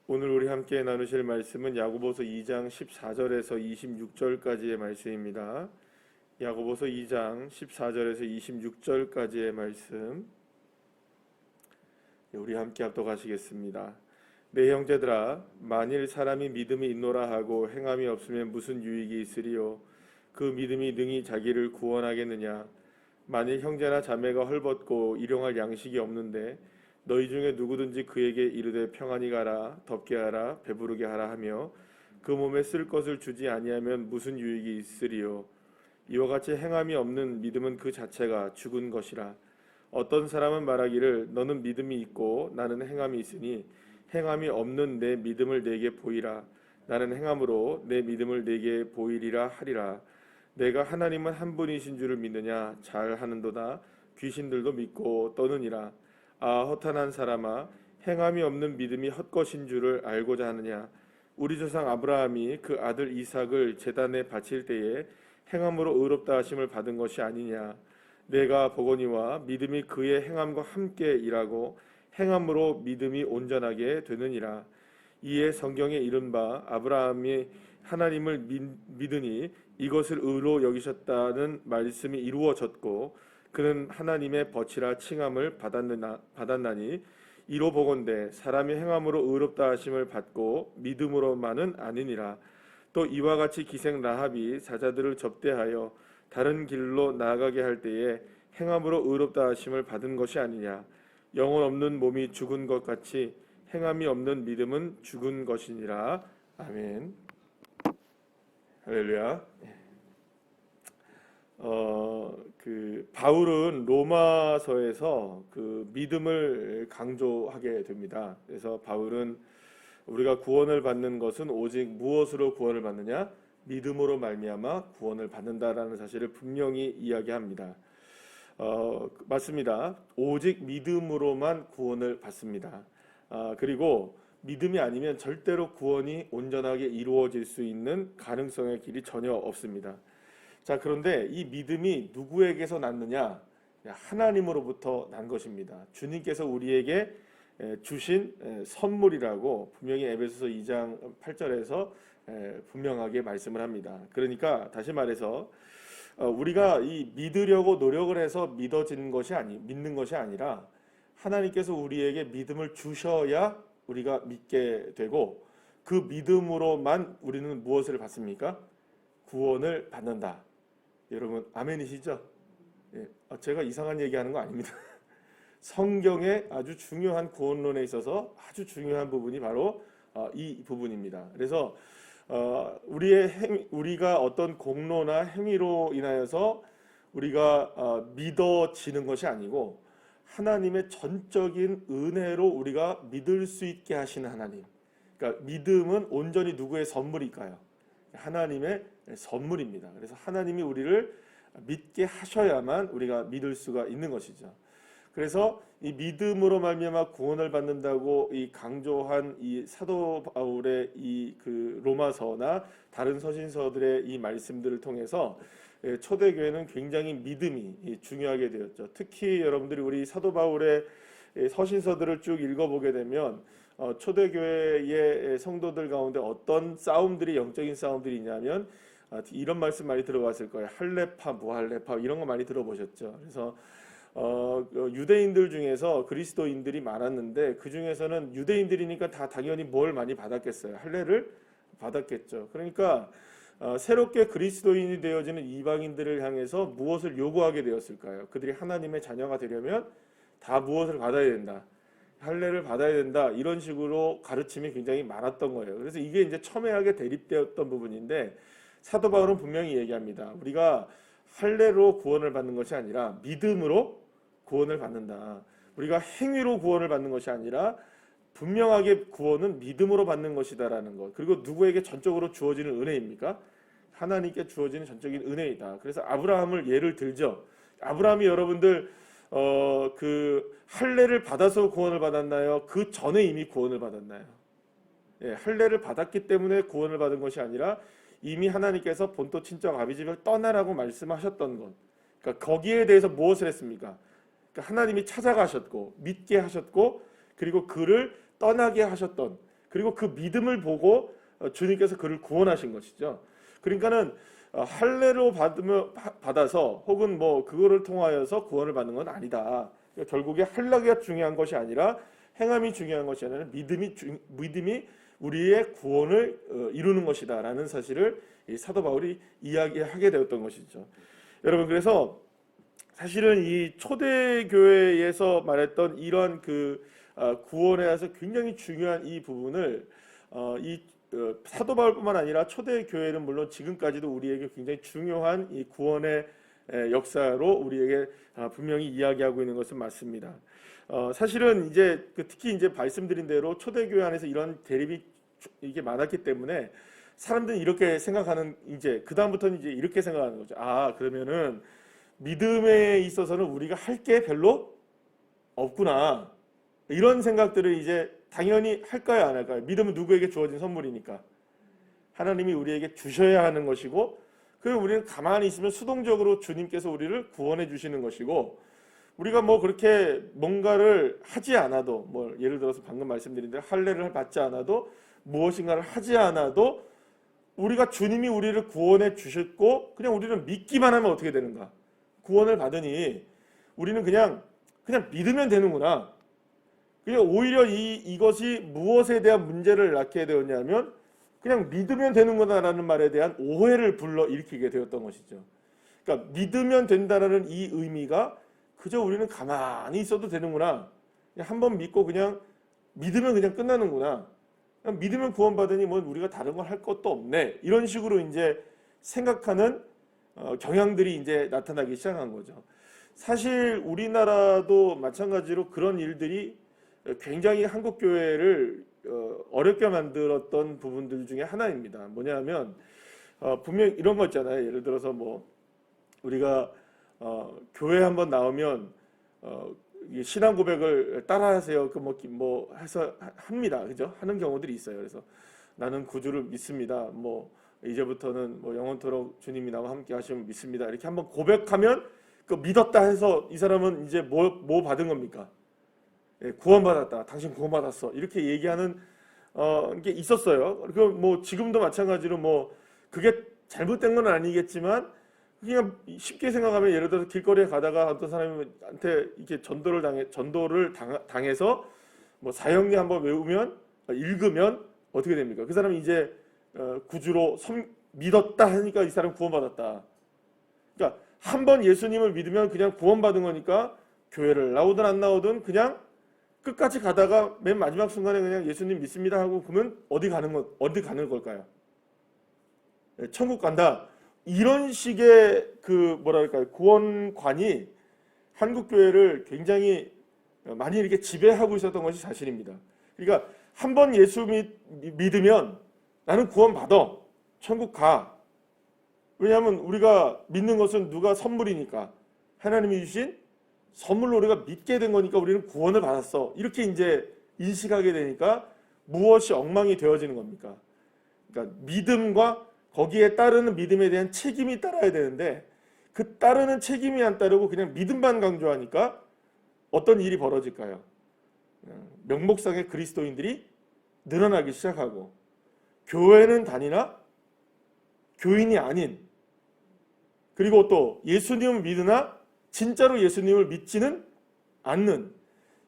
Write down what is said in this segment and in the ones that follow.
오늘 우리 함께 나누실 말씀은 야고보서 2장 14절에서 26절까지의 말씀입니다. 야고보서 2장 14절에서 26절까지의 말씀 우리 함께 합독하시겠습니다. 내 형제들아, 만일 사람이 믿음이 있노라 하고 행함이 없으면 무슨 유익이 있으리요? 그 믿음이 능히 자기를 구원하겠느냐? 만일 형제나 자매가 헐벗고 일용할 양식이 없는데 너희 중에 누구든지 그에게 이르되 평안히 가라, 덥게 하라, 배부르게 하라 하며 그 몸에 쓸 것을 주지 아니하면 무슨 유익이 있으리요? 이와 같이 행함이 없는 믿음은 그 자체가 죽은 것이라. 어떤 사람은 말하기를 너는 믿음이 있고 나는 행함이 있으니 행함이 없는 내 믿음을 내게 보이라. 나는 행함으로 내 믿음을 내게 보이리라 하리라. 내가 하나님은 한 분이신 줄을 믿느냐? 잘 하는도다. 귀신들도 믿고 떠느니라. 아, 허탄한 사람아, 행함이 없는 믿음이 헛것인 줄을 알고자 하느냐? 우리 조상 아브라함이 그 아들 이삭을 제단에 바칠 때에 행함으로 의롭다 하심을 받은 것이 아니냐? 내가 보거니와 믿음이 그의 행함과 함께 일하고 행함으로 믿음이 온전하게 되느니라. 이에 성경에 이른바 아브라함이 하나님을 믿으니 이것을 의로 여기셨다는 말씀이 이루어졌고 그는 하나님의 벗이라 칭함을 받았나니 이로 보건대 사람이 행함으로 의롭다 하심을 받고 믿음으로만은 아니니라. 또 이와 같이 기생 라합이 사자들을 접대하여 다른 길로 나아가게 할 때에 행함으로 의롭다 하심을 받은 것이 아니냐. 영혼 없는 몸이 죽은 것 같이 행함이 없는 믿음은 죽은 것이니라. 아멘. 할렐루야. 바울은 로마서에서 그 믿음을 강조하게 됩니다. 그래서 바울은 우리가 구원을 받는 것은 오직 무엇으로 구원을 받느냐? 믿음으로 말미암아 구원을 받는다라는 사실을 분명히 이야기합니다. 맞습니다. 오직 믿음으로만 구원을 받습니다. 그리고 믿음이 아니면 절대로 구원이 온전하게 이루어질 수 있는 가능성의 길이 전혀 없습니다. 자, 그런데 이 믿음이 누구에게서 났느냐? 하나님으로부터 난 것입니다. 주님께서 우리에게 주신 선물이라고 분명히 에베소서 2장 8절에서 분명하게 말씀을 합니다. 그러니까 다시 말해서 우리가 이 믿으려고 노력을 해서 믿는 것이 아니라 하나님께서 우리에게 믿음을 주셔야 우리가 믿게 되고 그 믿음으로만 우리는 무엇을 받습니까? 구원을 받는다. 여러분 아멘이시죠? 예, 제가 이상한 얘기하는 거 아닙니다. 성경의 아주 중요한 구원론에 있어서 아주 중요한 부분이 바로 이 부분입니다. 그래서 우리가 어떤 공로나 행위로 인하여서 우리가 믿어지는 것이 아니고 하나님의 전적인 은혜로 우리가 믿을 수 있게 하시는 하나님. 그러니까 믿음은 온전히 누구의 선물일까요? 하나님의 선물입니다. 그래서 하나님이 우리를 믿게 하셔야만 우리가 믿을 수가 있는 것이죠. 그래서 이 믿음으로 말미암아 구원을 받는다고 이 강조한 이 사도 바울의 이 그 로마서나 다른 서신서들의 이 말씀들을 통해서 초대교회는 굉장히 믿음이 중요하게 되었죠. 특히 여러분들이 우리 사도 바울의 서신서들을 쭉 읽어보게 되면 초대교회의 성도들 가운데 어떤 싸움들이 영적인 싸움들이 있냐면 이런 말씀 많이 들어봤을 거예요. 할례파, 무할례파 이런 거 많이 들어보셨죠. 그래서 유대인들 중에서 그리스도인들이 많았는데 그 중에서는 유대인들이니까 다 당연히 뭘 많이 받았겠어요. 할례를 받았겠죠. 그러니까 새롭게 그리스도인이 되어지는 이방인들을 향해서 무엇을 요구하게 되었을까요? 그들이 하나님의 자녀가 되려면 다 무엇을 받아야 된다. 할례를 받아야 된다. 이런 식으로 가르침이 굉장히 많았던 거예요. 그래서 이게 이제 첨예하게 대립되었던 부분인데 사도 바울은 분명히 얘기합니다. 우리가 할례로 구원을 받는 것이 아니라 믿음으로 구원을 받는다. 우리가 행위로 구원을 받는 것이 아니라 분명하게 구원은 믿음으로 받는 것이다라는 것. 그리고 누구에게 전적으로 주어지는 은혜입니까? 하나님께 주어지는 전적인 은혜이다. 그래서 아브라함을 예를 들죠. 아브라함이 여러분들 그 할례를 받아서 구원을 받았나요? 그 전에 이미 구원을 받았나요? 예, 할례를 받았기 때문에 구원을 받은 것이 아니라 이미 하나님께서 본토 친정 아비 집을 떠나라고 말씀하셨던 것. 그러니까 거기에 대해서 무엇을 했습니까? 그러니까 하나님이 찾아가셨고 믿게 하셨고 그리고 그를 떠나게 하셨던 그리고 그 믿음을 보고 주님께서 그를 구원하신 것이죠. 그러니까는 할례로 받아서 혹은 뭐 그거를 통하여서 구원을 받는 건 아니다. 그러니까 결국에 할례가 중요한 것이 아니라 행함이 중요한 것이 아니라 믿음이 우리의 구원을 이루는 것이다라는 사실을 이 사도 바울이 이야기하게 되었던 것이죠. 여러분, 그래서 사실은 이 초대교회에서 말했던 이런 구원에 대해서 굉장히 중요한 이 부분을 사도 바울뿐만 아니라 초대교회는 물론 지금까지도 우리에게 굉장히 중요한 이 구원의 역사로 우리에게 분명히 이야기하고 있는 것은 맞습니다. 사실은 이제 특히 이제 말씀드린 대로 초대교회 안에서 이런 대립이 이게 많았기 때문에 사람들은 이렇게 생각하는, 이제 그 다음부터는 이제 이렇게 생각하는 거죠. 그러면은 믿음에 있어서는 우리가 할 게 별로 없구나, 이런 생각들을 이제 당연히 할까요, 안 할까요? 믿음은 누구에게 주어진 선물이니까 하나님이 우리에게 주셔야 하는 것이고, 그럼 우리는 가만히 있으면 수동적으로 주님께서 우리를 구원해 주시는 것이고, 우리가 뭐 그렇게 뭔가를 하지 않아도, 뭐 예를 들어서 방금 말씀드린 대로 할례를 받지 않아도, 무엇인가를 하지 않아도 우리가 주님이 우리를 구원해 주셨고, 그냥 우리는 믿기만 하면 어떻게 되는가? 구원을 받으니 우리는 그냥 믿으면 되는구나. 그냥 오히려 이것이 무엇에 대한 문제를 낳게 되었냐면 그냥 믿으면 되는구나라는 말에 대한 오해를 불러일으키게 되었던 것이죠. 그러니까 믿으면 된다라는 이 의미가 그저 우리는 가만히 있어도 되는구나, 한번 믿고 그냥 믿으면 그냥 끝나는구나, 그냥 믿으면 구원받으니 뭐 우리가 다른 걸 할 것도 없네, 이런 식으로 이제 생각하는 경향들이 이제 나타나기 시작한 거죠. 사실 우리나라도 마찬가지로 그런 일들이 굉장히 한국 교회를 어렵게 만들었던 부분들 중에 하나입니다. 뭐냐면 분명 이런 거 있잖아요. 예를 들어서 뭐 우리가 교회 한번 나오면 신앙 고백을 따라하세요. 뭐 해서 합니다. 그죠? 하는 경우들이 있어요. 그래서 나는 구주를 믿습니다. 뭐 이제부터는 뭐 영원토록 주님이 나와 함께 하시면 믿습니다. 이렇게 한번 고백하면 그 믿었다 해서 이 사람은 이제 뭐 받은 겁니까? 구원받았다. 당신 구원받았어. 이렇게 얘기하는 게 있었어요. 그 뭐 지금도 마찬가지로 뭐 그게 잘못된 건 아니겠지만 그냥 쉽게 생각하면 예를 들어서 길거리에 가다가 어떤 사람한테 이렇게 전도를 당해서 뭐 사형리 한번 외우면 읽으면 어떻게 됩니까? 그 사람이 이제 구주로 믿었다 하니까 이 사람 구원받았다. 그러니까 한번 예수님을 믿으면 그냥 구원받은 거니까 교회를 나오든 안 나오든 그냥 끝까지 가다가 맨 마지막 순간에 그냥 예수님 믿습니다 하고 그러면 어디 가는 걸까요? 천국 간다. 이런 식의 구원관이 한국 교회를 굉장히 많이 이렇게 지배하고 있었던 것이 사실입니다. 그러니까 한번 예수 믿으면 나는 구원받아, 천국 가. 왜냐하면 우리가 믿는 것은 누가 선물이니까, 하나님이 주신 선물로 우리가 믿게 된 거니까 우리는 구원을 받았어. 이렇게 이제 인식하게 되니까 무엇이 엉망이 되어지는 겁니까? 그러니까 믿음과 거기에 따르는 믿음에 대한 책임이 따라야 되는데 그 따르는 책임이 안 따르고 그냥 믿음만 강조하니까 어떤 일이 벌어질까요? 명목상의 그리스도인들이 늘어나기 시작하고, 교회는 다니나 교인이 아닌, 그리고 또 예수님을 믿으나 진짜로 예수님을 믿지는 않는,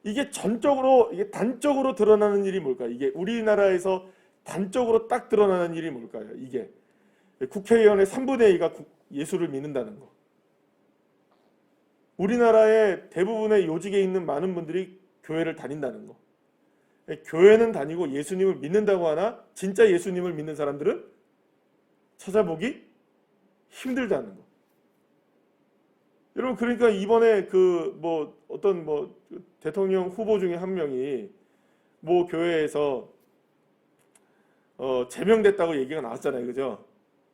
이게 단적으로 드러나는 일이 뭘까요? 이게 우리나라에서 단적으로 딱 드러나는 일이 뭘까요? 이게 국회의원의 3분의 2가 예수를 믿는다는 거. 우리나라의 대부분의 요직에 있는 많은 분들이 교회를 다닌다는 거. 교회는 다니고 예수님을 믿는다고 하나 진짜 예수님을 믿는 사람들은 찾아보기 힘들다는 거. 여러분, 그러니까 이번에 어떤 대통령 후보 중에 한 명이 뭐 교회에서 제명됐다고 얘기가 나왔잖아요. 그죠?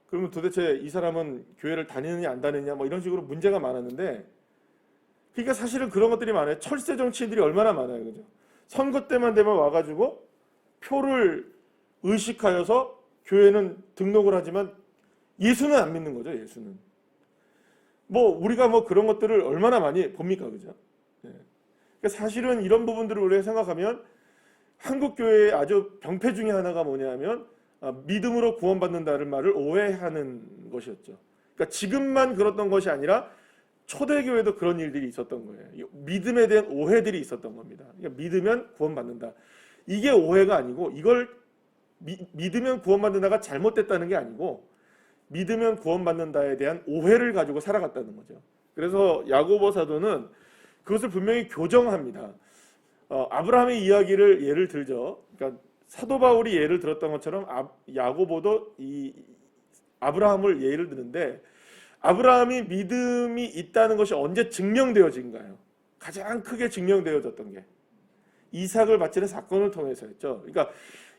그러면 도대체 이 사람은 교회를 다니느냐 안 다니느냐 뭐 이런 식으로 문제가 많았는데, 그러니까 사실은 그런 것들이 많아요. 철새 정치인들이 얼마나 많아요. 그죠? 선거 때만 되면 와가지고 표를 의식하여서 교회는 등록을 하지만 예수는 안 믿는 거죠. 예수는. 우리가 그런 것들을 얼마나 많이 봅니까? 그죠? 그러니까 사실은 이런 부분들을 우리가 생각하면 한국 교회의 아주 병폐 중에 하나가 뭐냐면 믿음으로 구원받는다는 말을 오해하는 것이었죠. 그러니까 지금만 그랬던 것이 아니라 초대교회도 그런 일들이 있었던 거예요. 믿음에 대한 오해들이 있었던 겁니다. 그러니까 믿으면 구원받는다. 이게 오해가 아니고 이걸 믿으면 구원받는다가 잘못됐다는 게 아니고 믿으면 구원받는다에 대한 오해를 가지고 살아갔다는 거죠. 그래서 야고보 사도는 그것을 분명히 교정합니다. 아브라함의 이야기를 예를 들죠. 그러니까 사도 바울이 예를 들었던 것처럼 야고보도 이 아브라함을 예를 드는데 아브라함이 믿음이 있다는 것이 언제 증명되어진가요? 가장 크게 증명되어졌던 게 이삭을 바치는 사건을 통해서였죠. 그러니까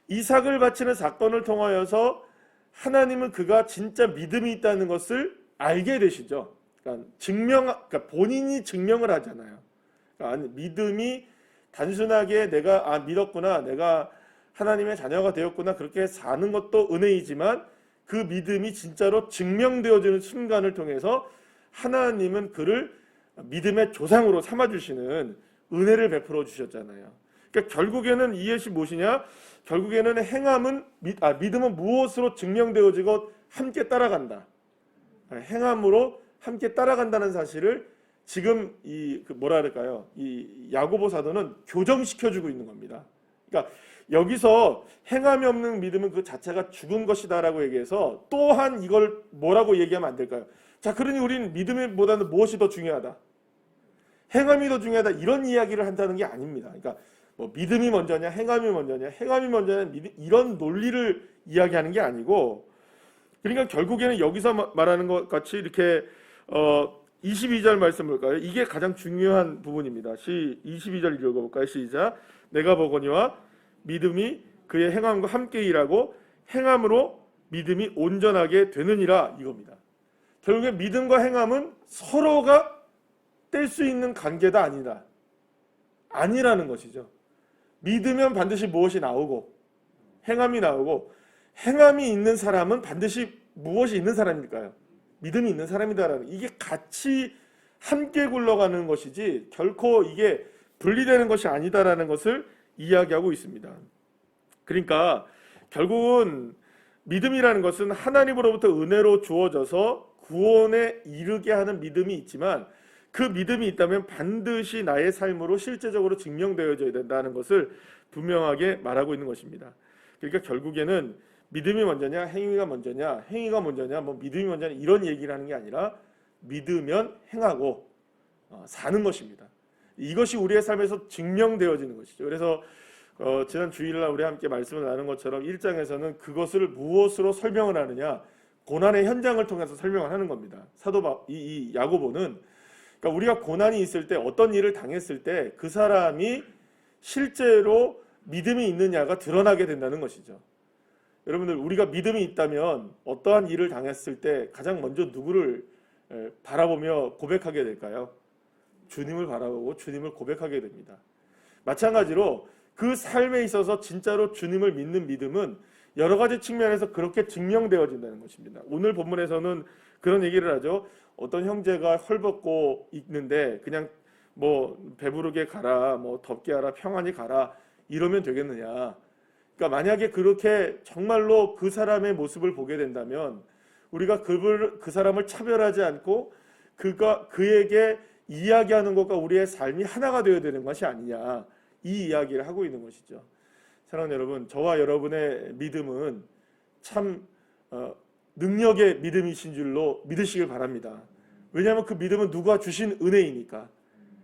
이삭을 바치는 사건을 통하여서 하나님은 그가 진짜 믿음이 있다는 것을 알게 되시죠. 그러니까 본인이 증명을 하잖아요. 그러니까 믿음이 단순하게 내가 믿었구나, 내가 하나님의 자녀가 되었구나 그렇게 사는 것도 은혜이지만 그 믿음이 진짜로 증명되어지는 순간을 통해서 하나님은 그를 믿음의 조상으로 삼아주시는 은혜를 베풀어 주셨잖아요. 그러니까 결국에는 이것이 무엇이냐? 결국에는 믿음은 무엇으로 증명되어지고 함께 따라간다. 행함으로 함께 따라간다는 사실을 지금 이 야고보 사도는 교정시켜주고 있는 겁니다. 그러니까 여기서 행함이 없는 믿음은 그 자체가 죽은 것이다라고 얘기해서 또한 이걸 뭐라고 얘기하면 안 될까요? 자, 그러니 우리는 믿음보다는 무엇이 더 중요하다? 행함이 더 중요하다 이런 이야기를 한다는 게 아닙니다. 그러니까 뭐 믿음이 먼저냐, 행함이 먼저냐, 행함이 먼저냐 이런 논리를 이야기하는 게 아니고, 그러니까 결국에는 여기서 말하는 것 같이 이렇게 22절 말씀 볼까요? 이게 가장 중요한 부분입니다. 22절 읽어볼까요? 시작. 내가 보거니와 믿음이 그의 행함과 함께 일하고 행함으로 믿음이 온전하게 되느니라 이겁니다. 결국에 믿음과 행함은 서로가 뗄 수 있는 관계다 아니라는 것이죠. 믿으면 반드시 무엇이 나오고 행함이 나오고 행함이 있는 사람은 반드시 무엇이 있는 사람일까요? 믿음이 있는 사람이다라는 이게 같이 함께 굴러가는 것이지 결코 이게 분리되는 것이 아니다라는 것을 이야기하고 있습니다. 그러니까 결국은 믿음이라는 것은 하나님으로부터 은혜로 주어져서 구원에 이르게 하는 믿음이 있지만 그 믿음이 있다면 반드시 나의 삶으로 실제적으로 증명되어져야 된다는 것을 분명하게 말하고 있는 것입니다. 그러니까 결국에는 믿음이 먼저냐, 행위가 먼저냐, 행위가 먼저냐, 뭐 믿음이 먼저냐 이런 얘기를 하는 게 아니라 믿으면 행하고 사는 것입니다. 이것이 우리의 삶에서 증명되어지는 것이죠. 그래서 지난 주일날 우리 함께 말씀을 나눈 것처럼 1장에서는 그것을 무엇으로 설명을 하느냐, 고난의 현장을 통해서 설명을 하는 겁니다. 이 야고보는 그러니까 우리가 고난이 있을 때 어떤 일을 당했을 때 그 사람이 실제로 믿음이 있느냐가 드러나게 된다는 것이죠. 여러분들 우리가 믿음이 있다면 어떠한 일을 당했을 때 가장 먼저 누구를 바라보며 고백하게 될까요? 주님을 바라보고 주님을 고백하게 됩니다. 마찬가지로 그 삶에 있어서 진짜로 주님을 믿는 믿음은 여러 가지 측면에서 그렇게 증명되어진다는 것입니다. 오늘 본문에서는 그런 얘기를 하죠. 어떤 형제가 헐벗고 있는데 그냥 뭐 배부르게 가라, 뭐 덥게 하라, 평안히 가라 이러면 되겠느냐. 그러니까 만약에 그렇게 정말로 그 사람의 모습을 보게 된다면 우리가 그 사람을 차별하지 않고 그에게 이야기하는 것과 우리의 삶이 하나가 되어야 되는 것이 아니냐, 이 이야기를 하고 있는 것이죠. 사랑하는 여러분, 저와 여러분의 믿음은 참 능력의 믿음이신 줄로 믿으시길 바랍니다. 왜냐하면 그 믿음은 누가 주신 은혜이니까.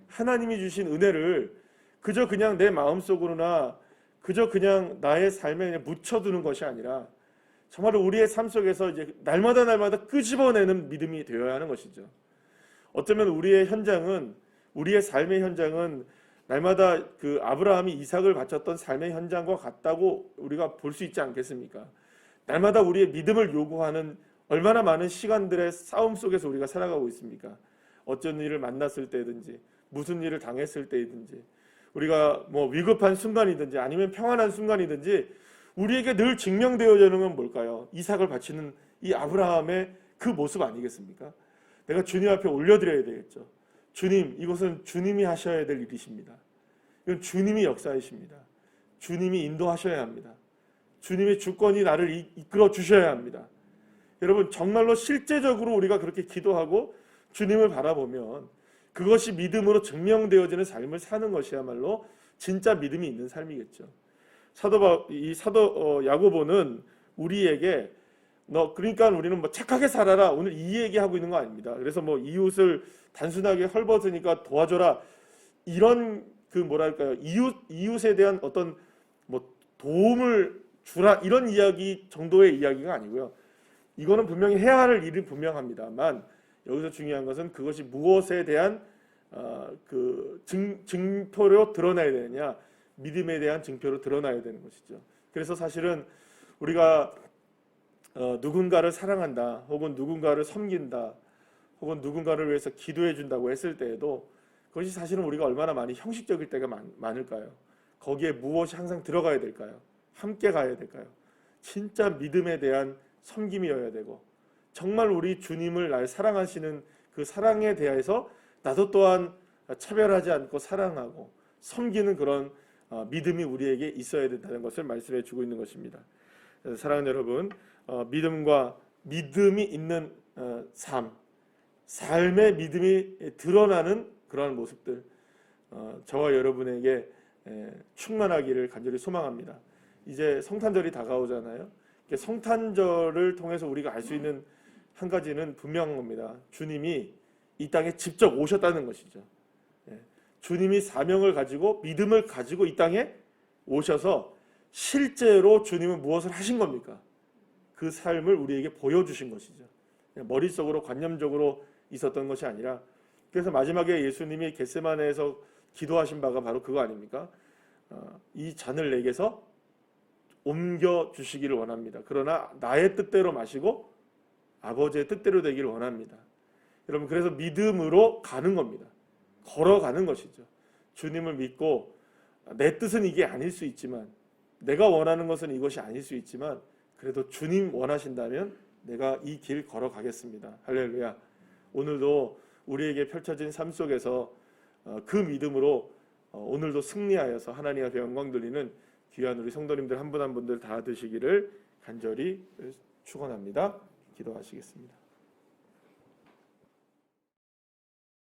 하나님이 주신 은혜를 그저 그냥 내 마음속으로나 그저 그냥 나의 삶에 그냥 묻혀두는 것이 아니라 정말로 우리의 삶 속에서 이제 날마다 끄집어내는 믿음이 되어야 하는 것이죠. 어쩌면 우리의 삶의 현장은 날마다 그 아브라함이 이삭을 바쳤던 삶의 현장과 같다고 우리가 볼 수 있지 않겠습니까? 날마다 우리의 믿음을 요구하는 얼마나 많은 시간들의 싸움 속에서 우리가 살아가고 있습니까? 어쩐 일을 만났을 때든지 무슨 일을 당했을 때이든지 우리가 뭐 위급한 순간이든지 아니면 평안한 순간이든지 우리에게 늘 증명되어지는 건 뭘까요? 이삭을 바치는 이 아브라함의 그 모습 아니겠습니까? 내가 주님 앞에 올려드려야 되겠죠. 주님, 이것은 주님이 하셔야 될 일이십니다. 이건 주님이 역사이십니다. 주님이 인도하셔야 합니다. 주님의 주권이 나를 이끌어 주셔야 합니다. 여러분, 정말로 실제적으로 우리가 그렇게 기도하고 주님을 바라보면 그것이 믿음으로 증명되어지는 삶을 사는 것이야말로 진짜 믿음이 있는 삶이겠죠. 사도 야고보는 우리에게 그러니까 우리는 뭐 착하게 살아라, 오늘 이 얘기하고 있는 거 아닙니다. 그래서 뭐 이웃을 단순하게 헐벗으니까 도와줘라, 이런 뭐랄까요, 이웃에 대한 어떤 뭐 도움을 주라, 이런 이야기 정도의 이야기가 아니고요. 이거는 분명히 해야 할 일이 분명합니다만, 여기서 중요한 것은 그것이 무엇에 대한 증표로 드러나야 되느냐, 믿음에 대한 증표로 드러나야 되는 것이죠. 그래서 사실은 우리가 누군가를 사랑한다, 혹은 누군가를 섬긴다, 혹은 누군가를 위해서 기도해 준다고 했을 때에도 그것이 사실은 우리가 얼마나 많이 형식적일 때가 많을까요? 거기에 무엇이 항상 들어가야 될까요? 함께 가야 될까요? 진짜 믿음에 대한 섬김이어야 되고, 정말 우리 주님을 날 사랑하시는 그 사랑에 대해서 나도 또한 차별하지 않고 사랑하고 섬기는 그런 믿음이 우리에게 있어야 된다는 것을 말씀해 주고 있는 것입니다. 사랑하는 여러분, 믿음이 있는 삶의 믿음이 드러나는 그러한 모습들, 저와 여러분에게 충만하기를 간절히 소망합니다. 이제 성탄절이 다가오잖아요. 성탄절을 통해서 우리가 알 수 있는 한 가지는 분명한 겁니다. 주님이 이 땅에 직접 오셨다는 것이죠. 주님이 사명을 가지고 믿음을 가지고 이 땅에 오셔서 실제로 주님은 무엇을 하신 겁니까? 그 삶을 우리에게 보여주신 것이죠. 머릿속으로 관념적으로 있었던 것이 아니라, 그래서 마지막에 예수님이 겟세마네에서 기도하신 바가 바로 그거 아닙니까? 이 잔을 내게서 옮겨 주시기를 원합니다. 그러나 나의 뜻대로 마시고 아버지의 뜻대로 되기를 원합니다. 여러분, 그래서 믿음으로 가는 겁니다. 걸어가는 것이죠. 주님을 믿고 내 뜻은 이게 아닐 수 있지만, 내가 원하는 것은 이것이 아닐 수 있지만, 그래도 주님 원하신다면 내가 이 길 걸어가겠습니다. 할렐루야. 오늘도 우리에게 펼쳐진 삶 속에서 그 믿음으로 오늘도 승리하여서 하나님 앞에 영광 돌리는 귀한 우리 성도님들 한 분 한 분들 다 되시기를 간절히 축원합니다. 기도하시겠습니다.